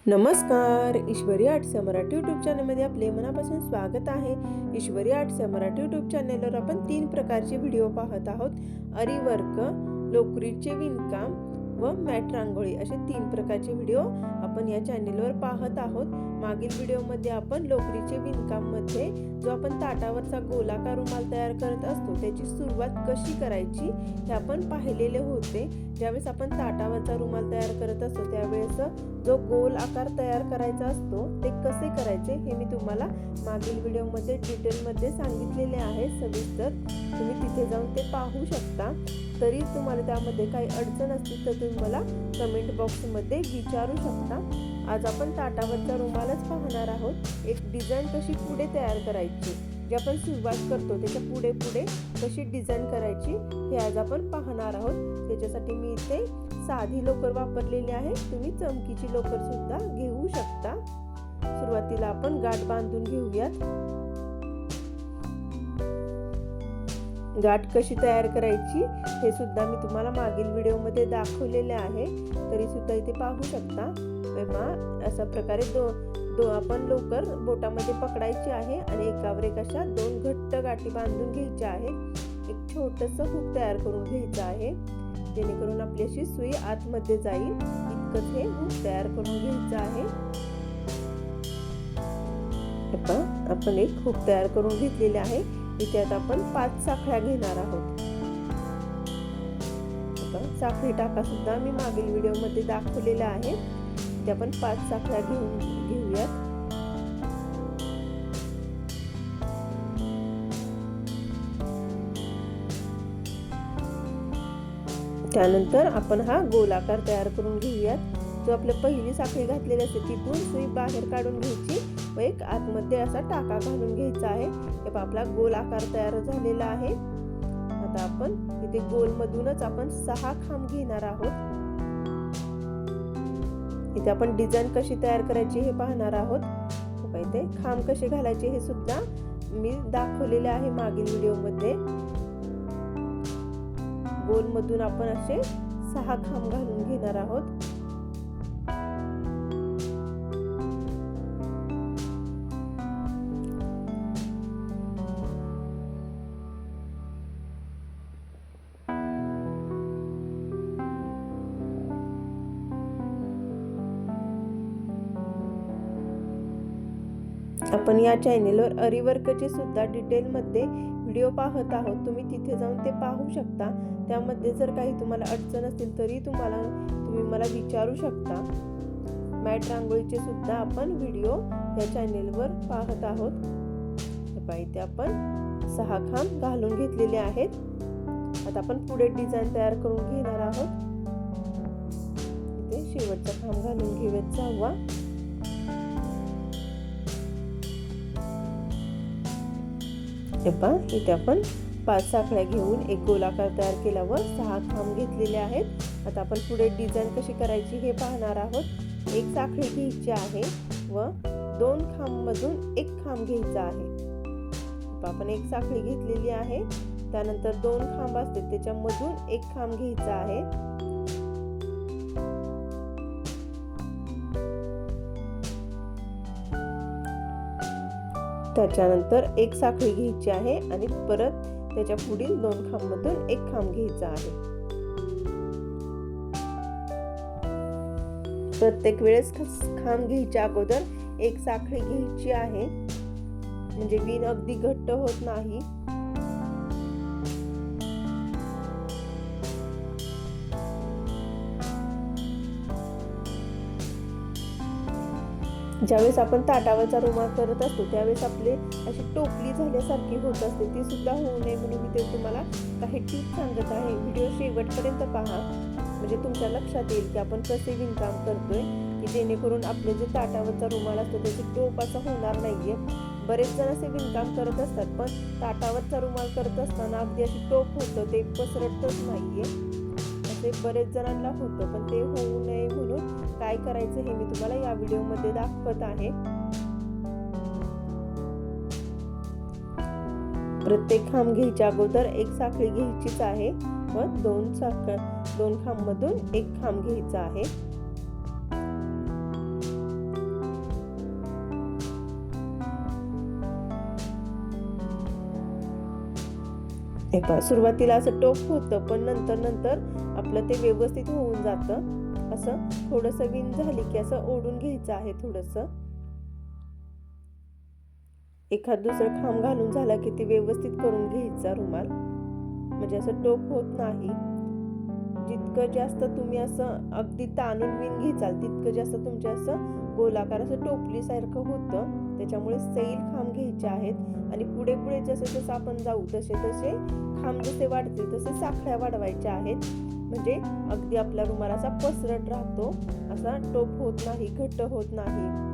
नमस्कार, ईश्वरी arts Marathi YouTube चॅनलमध्ये आपले मनापासून स्वागत आहे। ईश्वरी आर्ट्स मराठी यूट्यूब चॅनलवर आपण 3 प्रकारचे व्हिडिओ पाहत आहोत। आरी वर्क, लोकरीचे विणकाम व मॅट रांगोळी असे 3 प्रकारचे व्हिडिओ आपण या चॅनलवर पाहत आहोत। मागील व्हिडिओमध्ये आपण लोकरीचे विणकाम मध्ये जो आपण ताटावरचा गोलाकार रुमाल तयार करत असतो त्याची सुरुवात कशी करायची हे आपण पाहिलेले होते। ज्यावेळेस आपण ताटावरचा रुमाल तयार करत असतो त्यावेळेस जो गोल आकार तयार करायचा असतो ते कसे करायचे हे मी तुम्हाला मागील व्हिडिओमध्ये डिटेलमध्ये सांगितलेले आहे सविस्तर। तुम्ही तिथे जाऊन ते पाहू शकता। तरी तुम्हाला त्यामध्ये काही अडचण असतील तर तुम्ही मला कमेंट बॉक्समध्ये विचारू शकता। आज आपण ताटावरचा रुमालच पाहणार आहोत। एक डिझाइन कशी पुढे तयार करायची, जे आपण सुरुवात करतो त्याच्या पुढे पुढे कशी डिझाइन करायची हे आज आपण पाहणार आहोत। त्याच्यासाठी मी इथे साधी लोकर वापरलेली आहे, तुम्ही चमकीची लोकर सुद्धा घेऊ शकता। सुरुवातीला आपण गाठ बांधून घेऊयात। गाठ कशी तयार करायची हे सुद्धा मी तुम्हाला मागील व्हिडिओमध्ये दाखवलेले आहे, तरी सुद्धा इथे पाहू शकता। अशा प्रकारे आपण लोकर बोटामध्ये पकडायची आहे आणि एकावर एक अशा 2 घट्ट गाठी बांधून घ्यायच्या आहेत। एक छोटंसं हुक तयार करून घ्यायचं आहे, जेणेकरून आपली अशी सुई आतमध्ये जाईल इतकंच हे हुक तयार करून घ्यायचं आहे। आपण एक हुक तयार करून घेतलेले आहे। इथे आता आपण 5 साखळ्या घेणार आहोत। साखळी टाका सुद्धा मी मागील व्हिडिओमध्ये दाखवलेला आहे। इथे आपण 5 साखळ्या घेऊयात। त्यानंतर आपण हा गोलाकार तयार करून घेऊयात। जो आपल्या पहिली साखळी घातलेली असते तिथून सुई बाहेर काढून घ्यायची व एक आतमध्ये असा टाका घालून घ्यायचा आहे। हे आपला गोल आकार तयार झालेला आहे। आता आपण इथे गोल मधूनच आपण 6 खांब घेणार आहोत। इथे आपण डिझाइन कशी तयार करायची हे पाहणार आहोत। इथे खांब कसे घालायचे हे सुद्धा मी दाखवलेले आहे मागील व्हिडिओमध्ये। गोल मधून आपण असे 6 खांब घालून घेणार आहोत। आपण या चॅनलवर आरी वर्कचे सुद्धा डिटेलमध्ये व्हिडिओ पाहत आहोत, तुम्ही तिथे जाऊन ते पाहू शकता। त्यामध्ये जर काही तुम्हाला अडचण असेल तरी तुम्ही मला विचारू शकता। मॅट रांगोळीचे सुद्धा आपण व्हिडिओ या चॅनलवर पाहत आहोत। इथे आपण 6 खांब घालून घेतलेले आहेत। आता आपण पुढे डिझाइन तयार करून घेणार आहोत। इथे शेवटचा खांब घालून घेऊयात 6वा। इथे आपण 5 साखळ्या घेऊन एक गोलाकार तयार केला व 6 खांब घेतलेले आहेत। आता आपण पुढे डिझाइन कशी करायची हे पाहणार आहोत। एक साखळी घ्यायची आहे व 2 खांब मधून एक खांब घ्यायचा आहे। आपण एक साखळी घेतलेली आहे, त्यानंतर 2 खांब असते त्याच्यामधून एक खांब घ्यायचा आहे। त्याच्यानंतर एक साखळी घ्यायची आहे आणि परत त्याच्या पुढील 2 खांबामधून एक खांब घ्यायचा आहे। प्रत्येक वेळेस खांब घ्यायच्या अगोदर एक साखळी घ्यायची आहे, म्हणजे विण अगदी घट्ट होत नाही। ज्यावेळेस आपण ताटावरचा रुमाल करत असतो त्यावेळेस आपले अशी टोपली झाल्यासारखी होत असते, ती सुद्धा होऊ नये म्हणून मी ते तुम्हाला काही टिप्स सांगत आहे। व्हिडिओ शेवटपर्यंत पहा, म्हणजे तुमच्या लक्षात येईल की आपण कसे विणकाम करतोय, की जेणेकरून आपले जे ताटावरचा रुमाल असतो त्याची टोप असं होणार नाहीये। बरेच जण असे विणकाम करत असतात, पण ताटावरचा रुमाल करत असताना अगदी अशी टोप होतं, ते पसरतच नाहीये। असे बरेच जणांना होतं, पण ते होऊ नये म्हणून काय करायचं हे मी तुम्हाला या व्हिडिओमध्ये दाखवत आहे। प्रत्येक खांब घ्यायच्या अगोदर एक साखळी घ्यायचीच आहे व 2 खांब मधून एक खांब घ्यायचा आहे। हे पहा, सुरुवातीला असं टोक होतं, पण नंतर आपलं ते व्यवस्थित होऊन जातं. असं थोडंसं विण झाली की असं ओढून घ्यायचं आहे. थोडंसं एखाद दुसरं खांब घालून झाला की ते व्यवस्थित करून घ्यायचा रुमाल, म्हणजे असं टोक होत नाही. जितकं जास्त तुम्ही असं अगदी ताणून विण घेचाल तितकं जास्त तुमच्या असं गोलाकार असं टोपलीसारखं होतं. त्याच्यामुळे सैल खांब घ्यायचे आहेत आणि पुढे जसं आपण जाऊ तसे खांब जसे वाढतील तसे साखळ्या वाढवायच्या आहेत. म्हणजे अगदी आपला रुमाल असा पसरट राहतो, असा टोप होत नाही, घट्ट होत नाही.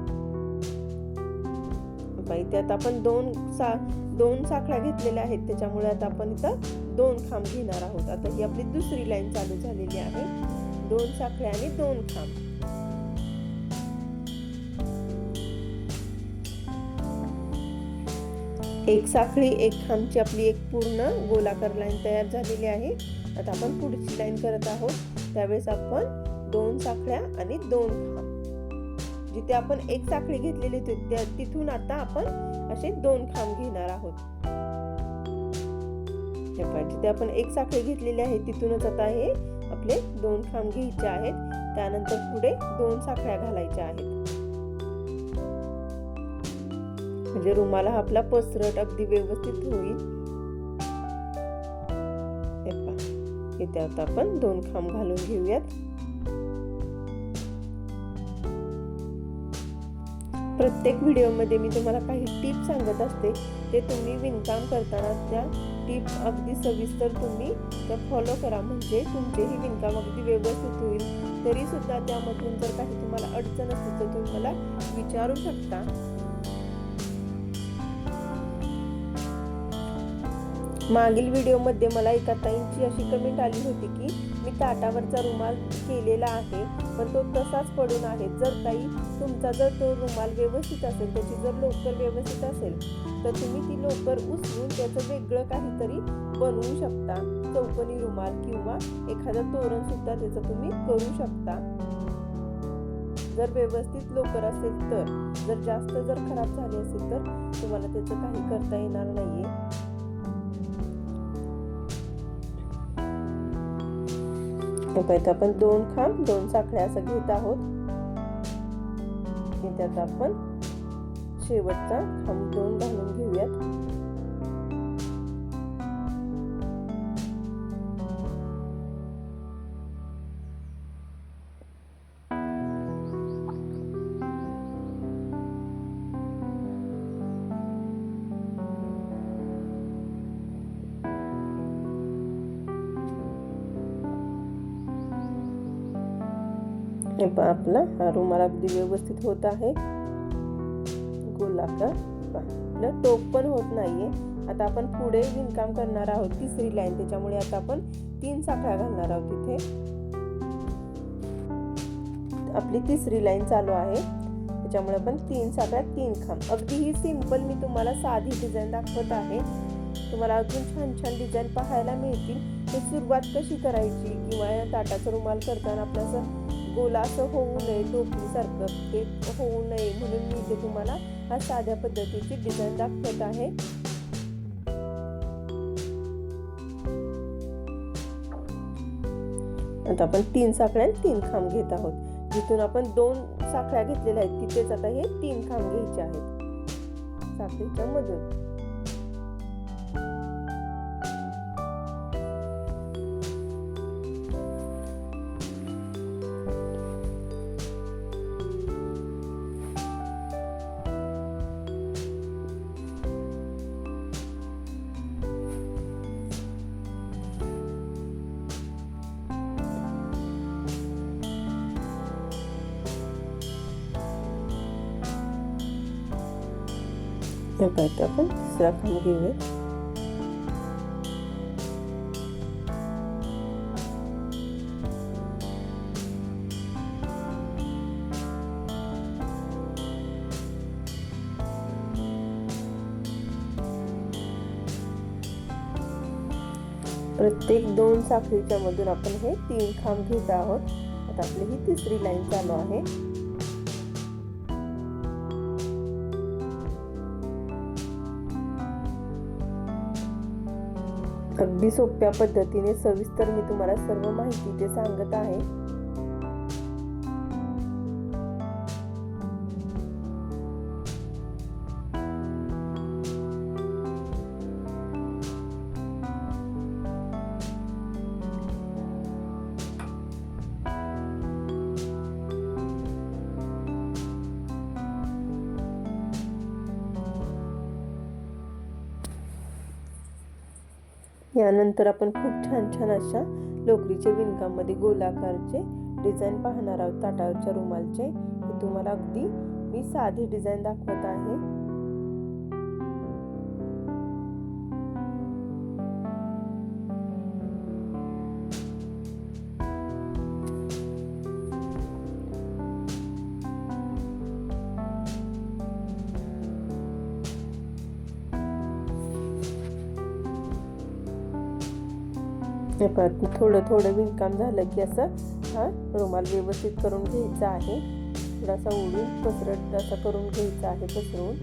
इथे आता आपण दोन साखळ्या घेतलेल्या आहेत, त्याच्यामुळे आता आपण इथं 2 खांब घेणार आहोत. आता ही आपली दुसरी लाईन चालू झालेली आहे. 2 साखळ्या आणि 2 खांब. एक साखळी एक खांबची आपली एक पूर्ण गोलाकार लाईन तयार झालेली आहे. आता आपण पुढची लाईन करत आहोत. त्यावेळेस आपण 2 साखळ्या आणि 2 खांब. जिथे आपण एक साखळी घेतलेली होती तिथून आता आपण असे 2 खांब घेणार आहोत. जिथे आपण एक साखळी घेतलेली आहे तिथूनच आता हे आपले 2 खांब घ्यायचे आहेत. त्यानंतर पुढे 2 साखळ्या घालायच्या आहेत. म्हणजे रुमाल हा आपला पसरट अगदी व्यवस्थित होईल. इथे आता आपण 2 खांब घालून घेऊयात. प्रत्येक व्हिडिओमध्ये मी तुम्हाला काही टिप्स सांगत असते, ते तुम्ही विणकाम करताना त्या टिप्स अगदी सविस्तर तुम्ही त्या फॉलो करा, म्हणजे तुमचेही विणकाम अगदी व्यवस्थित होईल. तरी सुद्धा त्यामधून जर काही तुम्हाला अडचण असते तर तुम्ही मला विचारू शकता. मागील व्हिडिओमध्ये मला एका ताईंची अशी कमेंट आली होती की मी ताटावरचा रुमाल केलेला आहे पण तो तसाच पडून आहे. जर ताई तुमचा जर तो रुमाल व्यवस्थित असेल, त्याची जर लोकर व्यवस्थित असेल तर तुम्ही ती लोकर उचलून त्याचं वेगळं काहीतरी बनवू शकता. चौकोनी रुमाल किंवा एखादं तोरण सुद्धा त्याचं तुम्ही करू शकता. जर व्यवस्थित लोकर असेल तर. जर जास्त खराब झाली असेल तर तुम्हाला त्याचं काही करता येणार नाहीये. इथे आपण 2 खांब 2 साखळ्या असं घेत आहोत. इथे आता आपण शेवटचा खांब 2 घालून घेऊयात. आपला हा रुमाल अगदी व्यवस्थित होत आहे. गोलाकार आपलं टोक पण होत नाहीये. आता आपण पुढे विणकाम करणार आहोत, तिसरी लाईन. त्याच्यामुळे आता आपण 3 साखळ्या घालणार आहोत. इथे आपली तिसरी लाईन चालू आहे, त्याच्यामुळे आपण 3 साखळ्या 3 खांब. अगदी ही सिंपल मी तुम्हाला साधी डिझाईन दाखवत आहे. तुम्हाला अजून छान छान डिझाईन पाहायला मिळतील. तर सुरुवात कशी करायची किंवा या ताटाचा रुमाल करताना आपलं गोला असं होऊ नये, टोपलीसारखं ते होऊ नये म्हणून मी इथे तुम्हाला हा साध्या पद्धतीची डिझाईन दाखवत आहे. आता आपण 3 साखळ्या 3 खांब घेत आहोत. जिथून आपण 2 साखळ्या घेतलेल्या आहेत तिथेच आता हे 3 खांब घ्यायचे आहेत साखळीच्या मधून. आता आपण तिसरा खांब घेऊया. प्रत्येक 2 साखळीच्या मधून आपण हे 3 खांब घेत आहोत. आता आपली ही तिसरी लाईन चालू आहे. अगदी सोप्या पद्धतीने सविस्तर मी तुम्हाला सर्व माहिती ते सांगत आहे. यानंतर आपण खूप छान छान अशा लोकरीच्या विणकामामध्ये गोलाकारचे डिझाईन पाहणार आहोत. ताटावरच्या रुमालचे हे तुम्हाला अगदी मी साधी डिझाईन दाखवत आहे. थोडं थोडं विणकाम झालं की असं हा रुमाल व्यवस्थित करून घ्यायचा आहे. थोडासा ओढून पसरट असा करून घ्यायचा आहे पसरवून.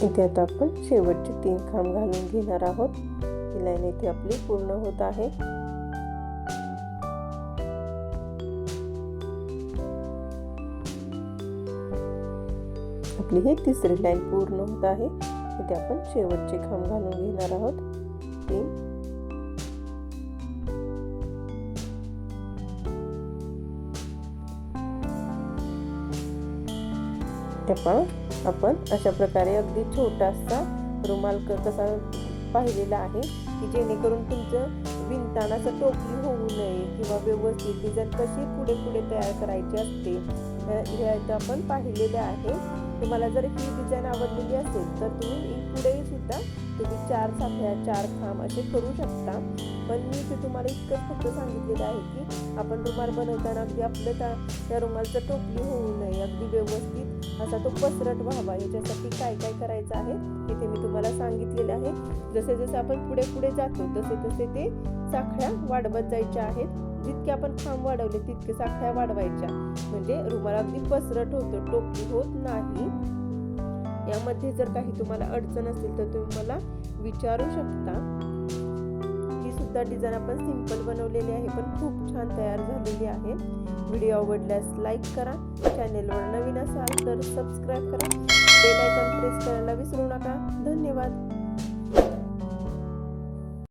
इथे आता आपण शेवटचे 3 खांब घालून घेणार आहोत. ही लाईन इथे आपली पूर्ण होत आहे. आपली ही तिसरी लाईन पूर्ण होत आहे. इथे आपण शेवटचे खांब घालून घेणार आहोत 3. आपण अशा प्रकारे अगदी छोटासा रुमाल कसा पाहिलेला आहे की जेणेकरून तुमचं विणताना असं टोपली होऊ नये किंवा व्यवस्थित डिझाईन कशी पुढे पुढे तयार करायची असते हे आता आपण पाहिलेले आहे. तुम्हाला जर ही डिझाईन आवडलेली असेल तर तुम्ही पुढे सुद्धा तुम्ही 4 साखळ्या 4 खांब असे करू शकता. पण मी ते तुम्हाला इतकंच फक्त सांगितलेलं आहे की आपण रुमाल बनवताना अगदी आपलं त्या रुमालचं टोपली होऊ नये, अगदी व्यवस्थित असा तो पसरट व्हावा याच्यासाठी काय काय करायचं आहे इथे मी तुम्हाला सांगितलेले आहे. जसे जसे आपण पुढे पुढे जातो तसे तसे ते साखळ्या वाढवत जायच्या आहेत. जितके आपण खांब वाढवले तितके साखळ्या वाढवायच्या म्हणजे रुमाल अगदी पसरट होतो, टोपली होत नाही. यामध्ये जर काही तुम्हाला अडचण असेल तर तुम्ही मला विचारू शकता. ही सुद्धा डिझाईन आपण सिंपल बनवलेली आहे पण खूप छान तयार झालेली आहे. व्हिडिओ आवडल्यास लाईक करा, चॅनेलवर नवीन असाल तर सबस्क्राईब करा, बेल आयकॉन प्रेस करायला विसरू नका. धन्यवाद.